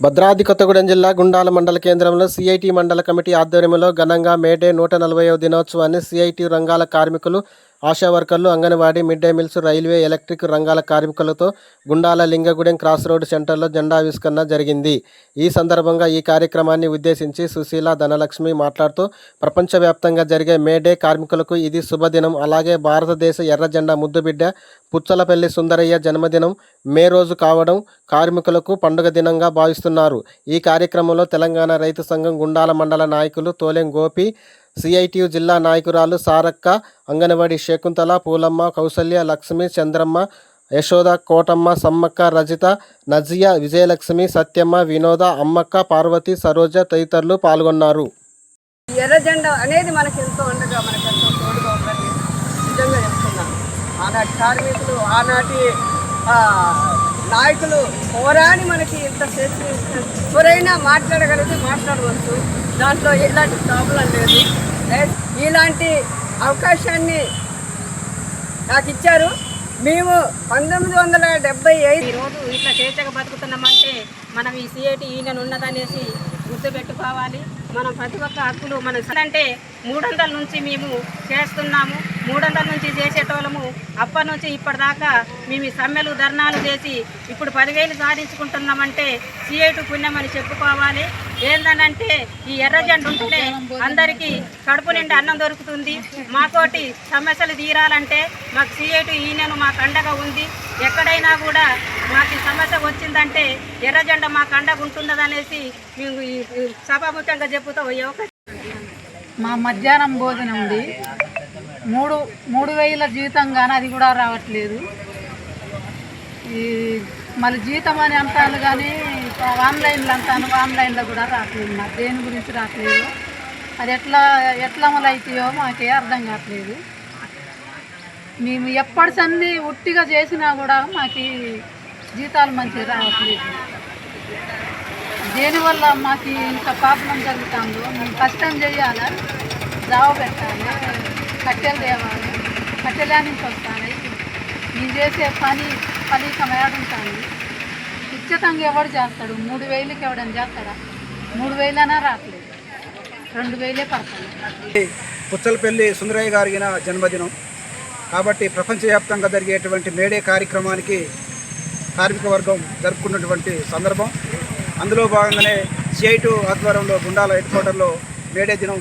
భద్రాద్రి కొత్తగూడెం జిల్లా గుండాల మండల కేంద్రంలో సిఐటి మండల కమిటీ ఆధ్వర్యంలో ఘనంగా మేడే 140వ దినోత్సవాన్ని సిఐటి రంగాల కార్మికులు, ఆశా వర్కర్లు, anganwadi, mid day meals, railway, electric రంగాల కార్మికులతో గుండాల లింగగూడెం క్రాస్ రోడ్ సెంటర్లో జెండావిష్కరణ జరిగింది. ఈ సందర్భంగా ఈ కార్యక్రమాన్ని ఉద్దేశించి సుశీల ధనలక్ష్మి మాట్లాడుతూ, ప్రపంచవ్యాప్తంగా జరిగే మేడే కార్మికులకు ఇది శుభదినం. అలాగే భారతదేశ ఎర్రజెండా ముద్దుబిడ్డ పుచ్చలపల్లి సుందరయ్య జన్మదినం మే రోజు కావడం కార్మికులకు పండుగ దినంగా భావిస్తున్నారు. ఈ కార్యక్రమంలో తెలంగాణ రైతు సంఘం గుండాల మండల నాయకులు తోలెం గోపి, సిఐటియు జిల్లా నాయకురాలు సారక్క, అంగన్వాడీ శకుంతల, పూలమ్మ, కౌసల్య, లక్ష్మి, చంద్రమ్మ, యశోద, కోటమ్మ, సమ్మక్క, రజిత, నజియా, విజయలక్ష్మి, సత్యమ్మ, వినోద, అమ్మక్క, పార్వతి, సరోజ తదితరులు పాల్గొన్నారు. ఎర్ర జెండా అనేది మనకి ఎంతో ఉండగా మనకెంతో తోడుగా ఉందని నిజంగా చెప్తున్నాం. ఆనాటి కార్మికులు, ఆనాటి నాయకులు పోరాని మనకి ఇంత చేసి ఎవరైనా మాట్లాడగలిగితే మాట్లాడవచ్చు. దాంట్లో ఎలాంటి ప్రాబ్లం లేదు. ఇలాంటి అవకాశాన్ని నాకు ఇచ్చారు. మేము 1975 ఈరోజు ఇట్లా స్వేచ్ఛగా బతుకుతున్నామంటే మనం ఈ సిఐటి యూనియన్ ఉన్నదనేసి గుర్తుపెట్టుకోవాలి. మనం ప్రతి ఒక్క హక్కులు మనం అంటే 300 నుంచి మేము చేస్తున్నాము. 300 నుంచి చేసేటోళ్ళము అప్పటి నుంచి ఇప్పటిదాకా మేము ఈ సమ్మెలు, ధర్నాలు చేసి ఇప్పుడు 10,000 సాధించుకుంటున్నామంటే సిఐటి పుణ్యం అని చెప్పుకోవాలి. ఏంటంటే ఈ ఎర్ర జెండా ఉంటేనే అందరికీ కడుపు నిండా అన్నం దొరుకుతుంది. మాతోటి సమస్యలు తీరాలంటే మాకు సిఐటి యూనియన్ మాకు అండగా ఉంది. ఎక్కడైనా కూడా మాకు సమస్య వచ్చిందంటే ఎర్ర జెండా మాకు అండగా ఉంటుందనేసి మేము సభాముఖంగా చెప్పుతూ మా మధ్యాహ్నం భోజనం ఉంది. 3,000 జీతం కానీ అది కూడా రావట్లేదు. ఈ మళ్ళీ జీతం అని అంటాను కానీ ఆన్లైన్లో అంటాను, ఆన్లైన్లో కూడా రావట్లేదు. మరి దేని గురించి రావట్లేదు, అది ఎట్లా అమలు అవుతాయో మాకే అర్థం కావట్లేదు. మేము ఎప్పటి సంది ఉట్టిగా చేసినా కూడా మాకు జీతాలు మంచిగా రావట్లేదు. దేనివల్ల మాకు ఇంత ప్రాబ్లం జరుగుతుందో మేము కష్టం చేయాలి, జావ పెట్టాలి, కట్టెలు తేవాలి, కట్టెలే నుంచి వస్తాయి. మేము చేసే పని ఫలితం ఏడుంటుంది. ఉచితంగా ఎవడు చేస్తాడు? 3,000కి ఎవడని చేస్తాడా? 3,000 రావట్లేదు, 2,000 పడతాయి. పుచ్చలపల్లి సుందరయ్య గారి జన్మదినం కాబట్టి ప్రపంచవ్యాప్తంగా జరిగేటువంటి మేడే కార్యక్రమానికి కార్మిక వర్గం జరుపుకున్నటువంటి సందర్భం. అందులో భాగంగానే సిఐటి ఆధ్వర్యంలో గుండాల హెడ్ క్వార్టర్లో మేడే దినం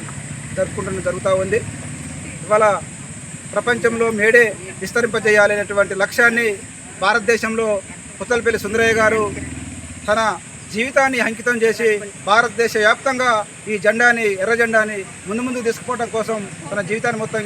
జరుగుతూ ఉంది. ఇవాళ ప్రపంచంలో మేడే విస్తరింపజేయాలనేటువంటి లక్ష్యాన్ని భారతదేశంలో పుచ్చలపల్లి సుందరయ్య గారు తన జీవితాన్ని అంకితం చేసి భారతదేశ వ్యాప్తంగా ఈ జెండాని, ఎర్ర జెండాని ముందుకు తీసుకుపోవడం కోసం తన జీవితాన్ని మొత్తం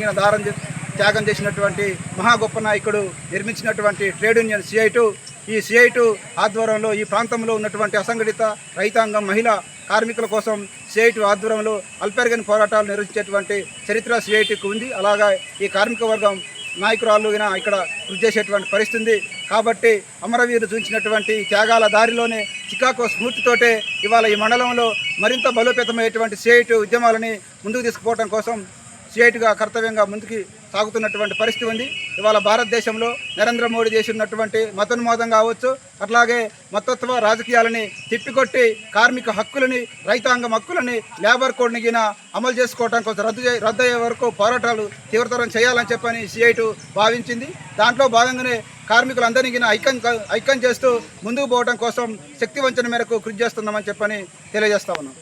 త్యాగం చేసినటువంటి మహా గొప్ప నాయకుడు, నిర్మించినటువంటి ట్రేడ్ యూనియన్ సిఐటి. ఈ సిఐటి ఆధ్వర్యంలో ఈ ప్రాంతంలో ఉన్నటువంటి అసంఘటిత రైతాంగం, మహిళా కార్మికుల కోసం సిఐటి ఆధ్వర్యంలో అల్పెరగని పోరాటాలు నిర్వహించేటువంటి చరిత్ర సిఐటికి ఉంది. అలాగా ఈ కార్మిక వర్గం నాయకురాలు ఇక్కడ కృషి చేసేటువంటి పరిస్థితి ఉంది. కాబట్టి అమరవీరు చూపించినటువంటి త్యాగాల దారిలోనే చికాగో స్ఫూర్తితోటే ఇవాళ ఈ మండలంలో మరింత బలోపేతమైనటువంటి సిఐటి ఉద్యమాలని ముందుకు తీసుకుపోవడం కోసం సిఐటిగా కర్తవ్యంగా ముందుకు సాగుతున్నటువంటి పరిస్థితి ఉంది. ఇవాళ భారతదేశంలో నరేంద్ర మోడీ చేసినటువంటి మతోన్మాదం కావచ్చు, అట్లాగే మతత్వ రాజకీయాలని తిప్పికొట్టి కార్మిక హక్కులని, రైతాంగం హక్కులని, లేబర్ కోడ్ని అమలు చేసుకోవడం కోసం రద్దయ్యే వరకు పోరాటాలు తీవ్రతరం చేయాలని చెప్పని సిఐటి భావించింది. దాంట్లో భాగంగానే కార్మికులందరినీ ఐక్యం చేస్తూ ముందుకు పోవడం కోసం శక్తి వంచన మేరకు కృషి చేస్తున్నామని చెప్పని తెలియజేస్తా ఉన్నాం.